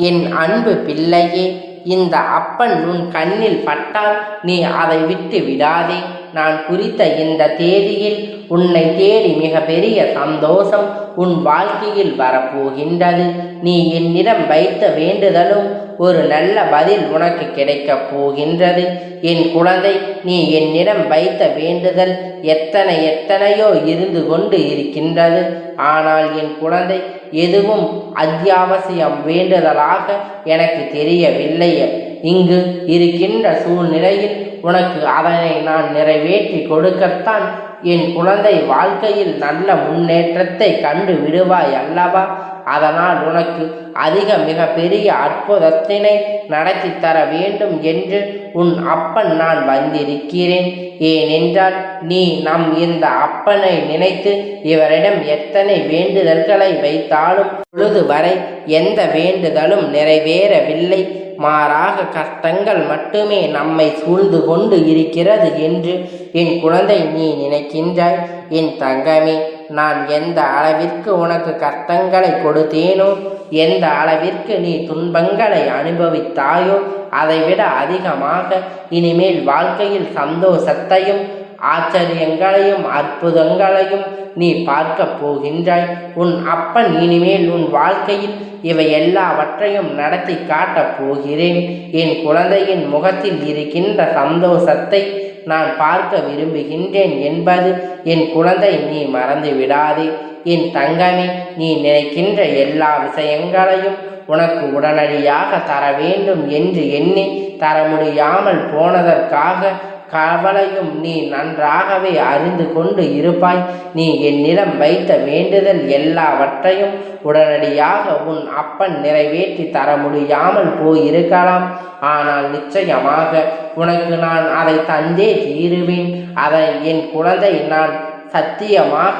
என் அன்பு பிள்ளையே, இந்த அப்பன் உன் கண்ணில் பட்டால் நீ அதை விட்டு விடாதே. நான் குறித்த இந்த தேதியில் உன்னை தேடி மிக பெரிய சந்தோஷம் உன் வாழ்க்கையில் வரப்போகின்றது. நீ என்னிடம் வைத்த வேண்டுதலும் ஒரு நல்ல பதில் உனக்கு கிடைக்கப் போகின்றது. என் குழந்தை, நீ என்னிடம் வைத்த வேண்டுதல் எத்தனையோ இருந்து கொண்டு இருக்கின்றது. ஆனால் என் குழந்தை, எதுவும் அத்தியாவசியம் வேண்டுதலாக எனக்கு தெரியவில்லை. இங்கு இருக்கின்ற சூழ்நிலையில் உனக்கு அதனை நான் நிறைவேற்றி கொடுக்கத்தான் என் குழந்தை வாழ்க்கையில் நல்ல முன்னேற்றத்தை கண்டு விடுவாய் அல்லவா? அதனால் உனக்கு மிக பெரிய அற்புதத்தினை நடத்தி தர வேண்டும் என்று உன் அப்பன் நான் வந்திருக்கிறேன். ஏனென்றால் நீ இந்த அப்பனை நினைத்து இவரிடம் எத்தனை வேண்டுதல்களை வைத்தாலும் பொழுது வரை எந்த வேண்டுதலும் நிறைவேறவில்லை. மாறாக கஷ்டங்கள் மட்டுமே நம்மை சூழ்ந்து கொண்டு இருக்கிறது என்று என் குழந்தை நீ நினைக்கின்றாய். என் தங்கமே, நான் எந்த அளவிற்கு உனக்கு கஷ்டங்களை கொடுத்தேனோ, எந்த அளவிற்கு நீ துன்பங்களை அனுபவித்தாயோ, அதைவிட அதிகமாக இனிமேல் வாழ்க்கையில் சந்தோஷத்தையும் ஆச்சரியங்களையும் அற்புதங்களையும் நீ பார்க்க போகின்றாய். உன் அப்பன் இனிமேல் உன் வாழ்க்கையில் இவை எல்லாவற்றையும் நடத்தி காட்டப் போகிறேன். என் குழந்தையின் முகத்தில் இருக்கின்ற சந்தோஷத்தை நான் பார்க்க விரும்புகின்றேன் என்பது என் குழந்தை நீ மறந்து விடாதே. என் தங்கமே, நீ நினைக்கின்ற எல்லா விஷயங்களையும் உனக்கு உடனடியாக தர வேண்டும் என்று எண்ணி தர முடியாமல் போனதற்காக கவலையும் நீ நன்றாகவே அறிந்து கொண்டு இருப்பாய். நீ என்னிடம் வைத்த வேண்டுதல் எல்லாவற்றையும் உடனடியாக உன் அப்பன் நிறைவேற்றி தர முடியாமல் போயிருக்கலாம். ஆனால் நிச்சயமாக உனக்கு நான் அதை தந்தே தீருவேன். அதை என் குழந்தை நான் சத்தியமாக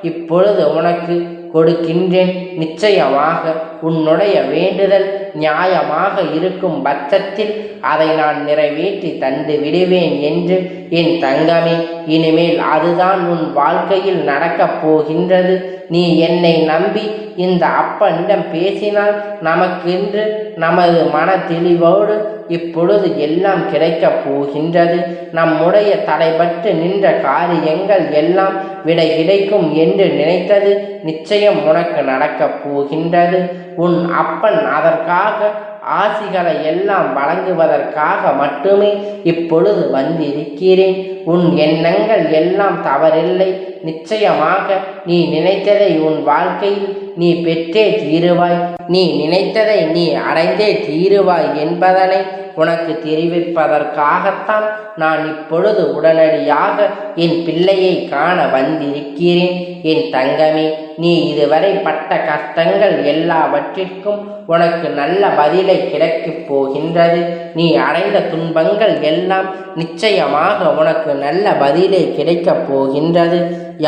இப்பொழுது உனக்கு கொடுக்கின்றேன். நிச்சயமாக உன்னுடைய வேண்டுதல் நியாயமாக இருக்கும் பட்சத்தில் அதை நான் நிறைவேற்றி தந்து விடுவேன் என்று என் தங்கமே, இனிமேல் அதுதான் உன் வாழ்க்கையில் நடக்கப் போகின்றது. நீ என்னை நம்பி இந்த அப்பனிடம் பேசினால் நமக்கென்று நமது மன தெளிவோடு இப்பொழுது எல்லாம் கிடைக்கப் போகின்றது. நம்முடைய தடைபட்டு நின்ற காரியங்கள் எல்லாம் விடை கிடைக்கும் என்று நினைத்தது நிச்சயம் உனக்கு நடக்கப் போகின்றது. உன் அப்பன் அதற்காக ஆசிகளை எல்லாம் வழங்குவதற்காக மட்டுமே இப்பொழுது வந்திருக்கிறேன். உன் எண்ணங்கள் எல்லாம் தவறில்லை. நிச்சயமாக நீ நினைத்ததை உன் வாழ்க்கையில் நீ பெற்றே தீருவாய். நீ நினைத்ததை நீ அடைந்தே தீருவாய் என்பதனை உனக்கு தெரிவிப்பதற்காகத்தான் நான் இப்பொழுது உடனடியாக என் பிள்ளையை காண வந்திருக்கிறேன். என் தங்கமே, நீ இதுவரை பட்ட கஷ்டங்கள் எல்லாவற்றிற்கும் உனக்கு நல்ல பதிலை கிடைக்கப் போகின்றது. நீ அடைந்த துன்பங்கள் எல்லாம் நிச்சயமாக உனக்கு நல்ல பதிலை கிடைக்கப் போகின்றது.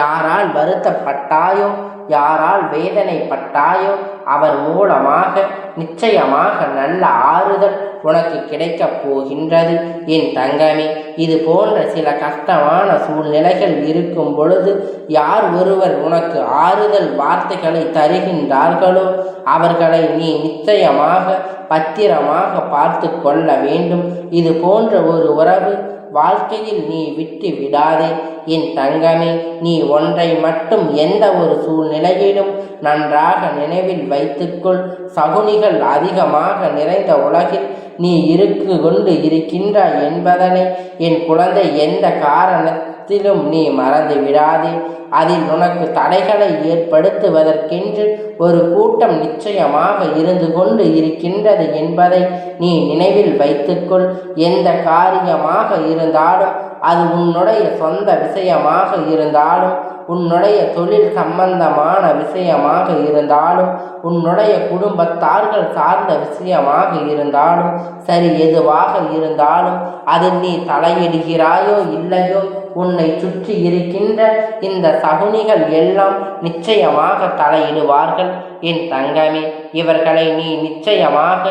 யாரால் வருத்தப்பட்டாயோ, யாரால் வேதனைப்பட்டாயோ அவர் மூலமாக நிச்சயமாக நல்ல ஆறுதல் உனக்கு கிடைக்கப் போகின்றது. என் தங்கமே, இது போன்ற சில கஷ்டமான சூழ்நிலைகள் இருக்கும் பொழுது யார் ஒருவர் உனக்கு ஆறுதல் வார்த்தைகளை தருகின்றார்களோ அவர்களை நீ நிச்சயமாக பத்திரமாக பார்த்து கொள்ள வேண்டும். இது போன்ற ஒரு உறவு வாழ்க்கையில் நீ விட்டு விடாதே. என் தங்கமே, நீ ஒன்றை மட்டும் எந்த ஒரு சூழ்நிலையிலும் நன்றாக நினைவில் வைத்துக்கொள். சகுனிகள் அதிகமாக நிறைந்த உலகில் நீ இருக்கு கொண்டு இருக்கின்றாய் என்பதனை என் குழந்தை எந்த காரணத்திலும் நீ மறந்து விடாதே. அதில் உனக்கு தடைகளை ஏற்படுத்துவதற்கென்று ஒரு கூட்டம் நிச்சயமாக இருந்து கொண்டு இருக்கின்றது என்பதை நீ நினைவில் வைத்துக்கொள். எந்த காரியமாக இருந்தாலும், அது உன்னுடைய சொந்த விஷயமாக இருந்தாலும், உன்னுடைய தொழில் சம்பந்தமான விஷயமாக இருந்தாலும், உன்னுடைய குடும்பத்தார்கள் சார்ந்த விஷயமாக இருந்தாலும் சரி, எதுவாக இருந்தாலும் அதில் நீ தலையிடுகிறாயோ இல்லையோ, உன்னை சுற்றி இருக்கின்ற இந்த சகுனிகள் எல்லாம் நிச்சயமாக தலையிடுவார்கள். என் தங்கமே, இவர்களை நீ நிச்சயமாக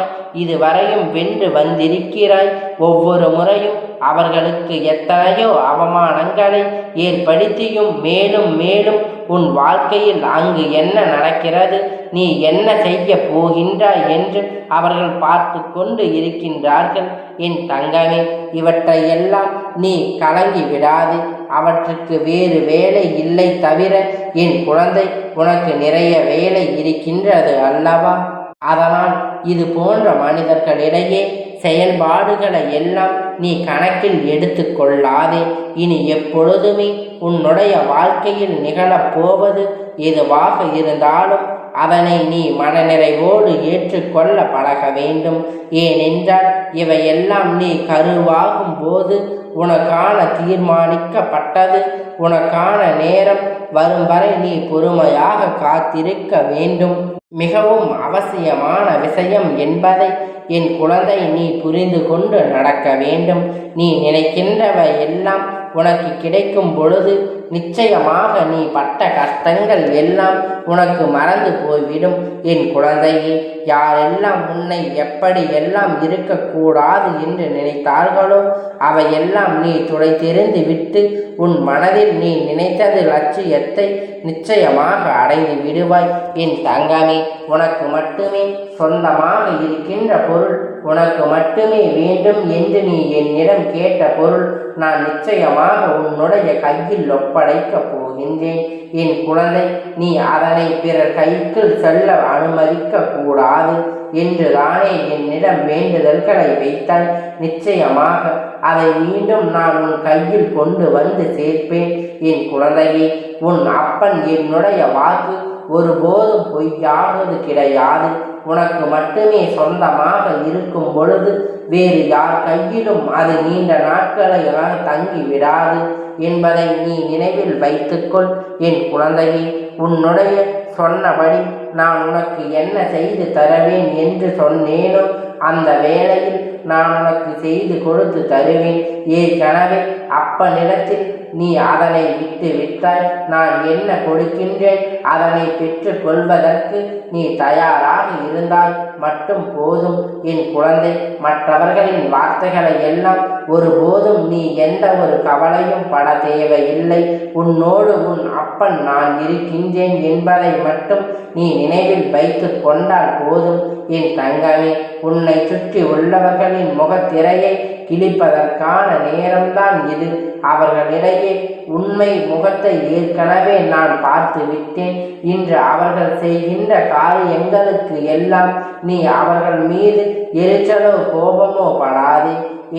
இதுவரையும் வென்று வந்திருக்கிறாய். ஒவ்வொரு முறையும் அவர்களுக்கு எத்தனையோ அவமானங்களை ஏற்படுத்தியும் மேலும் மேலும் உன் வாழ்க்கையில் அங்கு என்ன நடக்கிறது, நீ என்ன செய்ய போகின்றாய் என்று அவர்கள் பார்த்து கொண்டு இருக்கின்றார்கள். என் தங்கமே, இவற்றையெல்லாம் நீ கலங்கி விடாது. அவற்றுக்கு வேறு வேலை இல்லை தவிர என் குழந்தை, உனக்கு நிறைய வேலை இருக்கின்றது அல்லவா? அதனால் இது போன்ற மனிதர்களிடையே செயல்பாடுகளை எல்லாம் நீ கணக்கில் எடுத்து கொள்ளாதே. இனி எப்பொழுதுமே உன்னுடைய வாழ்க்கையில் நிகழப்போவது எதுவாக இருந்தாலும் அதனை நீ மனநிறைவோடு ஏற்றுக்கொள்ள பழக வேண்டும். ஏனென்றால் இவையெல்லாம் நீ கருவாகும் போது உனக்கான தீர்மானிக்கப்பட்டது. உனக்கான நேரம் வரும் வரை நீ பொறுமையாக காத்திருக்க வேண்டும். மிகவும் அவசியமான விஷயம் என்பதை என் குழந்தை நீ புரிந்து கொண்டு நடக்க வேண்டும். நீ நினைக்கின்றவை எல்லாம் உனக்கு கிடைக்கும் பொழுது நிச்சயமாக நீ பட்ட கஷ்டங்கள் எல்லாம் உனக்கு மறந்து போய்விடும். என் குழந்தையே, யாரெல்லாம் உன்னை எப்படி எல்லாம் இருக்கக்கூடாது என்று நினைத்தார்களோ அவையெல்லாம் நீ துடைத்தெறிந்து விட்டு உன் மனதில் நீ நினைத்தது லட்சியத்தை நிச்சயமாக அடைந்து விடுவாய். என் தங்கமே, உனக்கு மட்டுமே சொந்தமாக இருக்கின்ற பொருள், உனக்கு மட்டுமே வேண்டும் என்று நீ என்னிடம் கேட்ட பொருள் நான் நிச்சயமாக உன்னுடைய கையில் ஒப்படைக்கப் போகின்றேன். என் குழந்தை, நீ அதனை பிறர் கைக்கு செல்ல அனுமதிக்க கூடாது என்று தானே என்னிடம் வேண்டுதல்களை வைத்தால் நிச்சயமாக அதை மீண்டும் நான் உன் கையில் கொண்டு வந்து சேர்ப்பேன். என் குழந்தையே, உன் அப்பன் என்னுடைய வாக்கு ஒருபோதும் பொய்யானது கிடையாது. உனக்கு மட்டுமே சொந்தமாக இருக்கும் பொழுது வேறு யார் கையிலும் அது நீண்ட நாட்களாக தங்கி விடாது என்பதை நீ நினைவில் வைத்துக்கொள். என் குழந்தையே, உன்னுடைய சொன்னபடி நான் உனக்கு என்ன செய்து தருவேன் என்று சொன்னேனோ அந்த வேளையில் நான் உனக்கு செய்து கொடுத்து தருவேன். ஏற்கனவே அப்பனிடத்தில் நீ அதனை விட்டு விட்டாய். நான் என்ன கொடுக்கின்றேன் அதனை பெற்று கொள்வதற்கு நீ தயாராக இருந்தால் மட்டும் போதும். என் குழந்தை, மற்றவர்களின் வார்த்தைகளை எல்லாம் ஒருபோதும் நீ எந்த ஒரு கவலையும் பட தேவையில்லை. உன்னோடு உன் அப்பன் நான் இருக்கின்றேன் என்பதை மட்டும் நீ நினைவில் வைத்து கொண்டால் போதும். என் தங்கமே, உன்னை சுற்றி உள்ளவர்களின் முகத்திரையை கிழிப்பதற்கான நேரம்தான் இது. அவர்களிடையே உண்மை முகத்தை ஏற்கனவே நான் பார்த்து விட்டேன். இன்று அவர்கள் செய்கின்ற காரியங்களுக்கு எல்லாம் நீ அவர்கள் மீது எரிச்சலோ கோபமோ படாதே.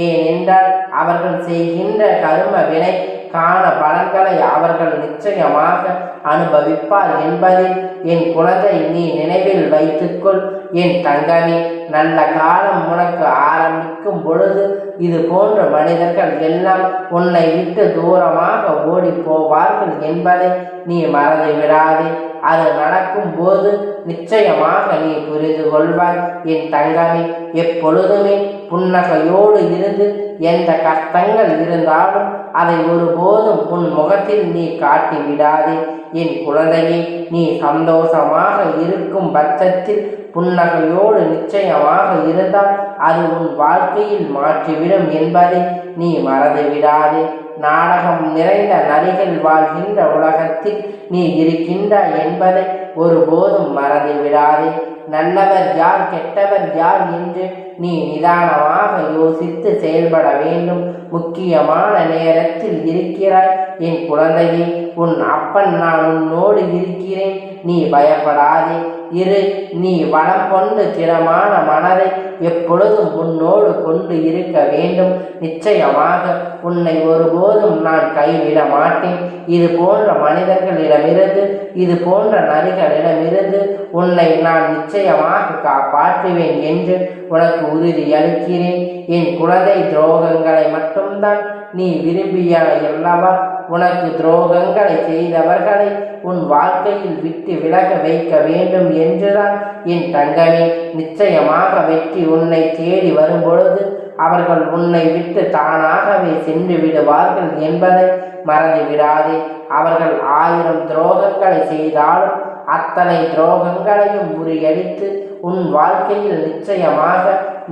ஏனென்றால் அவர்கள் செய்கின்ற கர்ம வினை காண பலன்களை அவர்கள் நிச்சயமாக அனுபவிப்பார் என்பதில் என் குழந்தை நீ நினைவில் வைத்துக்கொள். என் தங்கமே, நல்ல காலம் உனக்கு ஆரம்பிக்கும் பொழுது இது போன்ற மனிதர்கள் எல்லாம் உன்னை விட்டு தூரமாக ஓடி போவார்கள் என்பதை நீ மறந்து விடாதே. அது நடக்கும் போது நிச்சயமாக நீ புரிந்து கொள்வாய். என் தங்கமே, எப்பொழுதுமே புன்னகையோடு இருந்து எந்த கஷ்டங்கள் இருந்தாலும் அதை ஒருபோதும் உன் முகத்தில் நீ காட்டி விடாதே. என் குழந்தையே, நீ சந்தோஷமாக இருக்கும் பட்சத்தில் புன்னகையோடு நிச்சயமாக இருந்தால் அது உன் வாழ்க்கையில் மாற்றிவிடும் என்பதை நீ மறந்து விடாதே. நாடகம் நிறைந்த நரிகள் வாழ்கின்ற உலகத்தில் நீ இருக்கின்றாய் என்பதை ஒருபோதும் மறந்து விடாதே. நல்லவர் யார், கெட்டவர் யார் என்று நீ நிதானமாக யோசித்து செயல்பட வேண்டும். முக்கியமான நேரத்தில் இருக்கிறாய். என் குழந்தையே, உன் அப்பன் நான் உன்னோடு இருக்கிறேன். நீ பயப்படாதே இரு. நீ வளம் கொண்டு திடமான மனதை எப்பொழுதும் உன்னோடு கொண்டு இருக்க வேண்டும். நிச்சயமாக உன்னை ஒருபோதும் நான் கைவிட மாட்டேன். இது போன்ற மனிதர்களிடமிருந்து, இது போன்ற நரிகளிடமிருந்து உன்னை நான் நிச்சயமாக காப்பாற்றுவேன் என்று உனக்கு உறுதியளிக்கிறேன். என் குழந்தை, துரோகங்களை மட்டும்தான் நீ விரும்பியல்லவா? உனக்கு துரோகங்களை செய்தவர்களை உன் வாழ்க்கையில் விட்டு விலக வைக்க வேண்டும் என்றுதான் என் தங்கமே. நிச்சயமாக வெற்றி உன்னை தேடி வரும்பொழுது அவர்கள் உன்னை விட்டு தானாகவே சென்று விடுவார்கள் என்பதை மறந்து விடாதே. அவர்கள் 1000 துரோகங்களை செய்தாலும் அத்தனை துரோகங்களையும் முறியடித்து உன் வாழ்க்கையில் நிச்சயமாக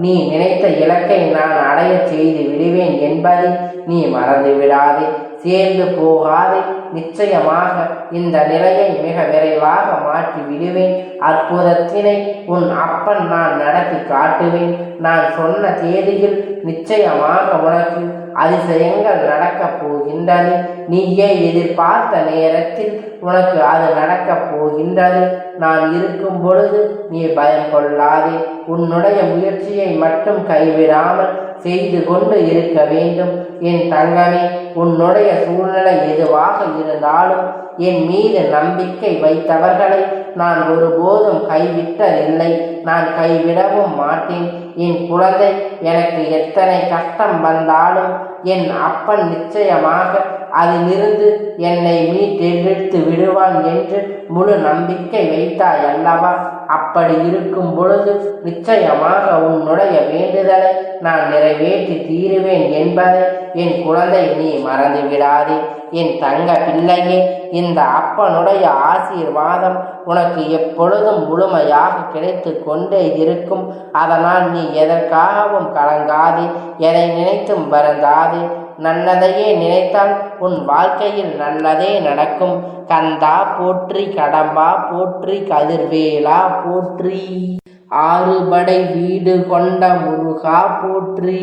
நீ நினைத்த இலக்கை நான் அடையச் செய்து விடுவேன் என்பதை நீ மறந்து விடாதே, சேர்ந்து போகாதே. நிச்சயமாக இந்த நிலையை மிக விரைவாக மாற்றி விடுவேன். அற்புதத்தினை உன் அப்பன் நான் நடத்தி காட்டுவேன். நான் சொன்ன தேதியில் நிச்சயமாக உனக்கு அதிசயங்கள் நடக்கப் போகின்றது. நீயே எதிர்பார்த்த நேரத்தில் உனக்கு அது நடக்கப் போகின்றது. நான் இருக்கும் பொழுது நீ பயம் கொள்ளாதே. உன்னுடைய முயற்சியை மட்டும் கைவிடாமல் செய்து கொண்டு இருக்க வேண்டும். என் தங்கமே, உன்னுடைய சூழ்நிலை எதுவாக இருந்தாலும் என் மீது நம்பிக்கை வைத்தவர்களை நான் ஒருபோதும் கைவிட்டதில்லை. நான் கைவிடவும் மாட்டேன். என் குழந்தை, எனக்கு எத்தனை கஷ்டம் வந்தாலும் என் அப்பன் நிச்சயமாக அதிலிருந்து என்னை மீட்டெடுத்து விடுவான் என்று முழு நம்பிக்கை வைத்தாய் அல்லவா? அப்படி இருக்கும் பொழுது நிச்சயமாக உன்னுடைய வேண்டுதலை நான் நிறைவேற்றி தீருவேன் என்பதை என் குழந்தை நீ மறந்து விடாதே. என் தங்க பிள்ளையே, இந்த அப்பனுடைய ஆசீர்வாதம் உனக்கு எப்பொழுதும் முழுமையாக கிடைத்து கொண்டே இருக்கும். அதனால் நீ எதற்காகவும் கலங்காதே, எதை நினைத்தும் வருந்தாதே. நல்லதையே நினைத்தால் உன் வாழ்க்கையில் நல்லதே நடக்கும். கந்தா போற்றி, கடம்பா போற்றி, கதிர்வேலா போற்றி, ஆறுபடை வீடு கொண்ட முருகா போற்றி.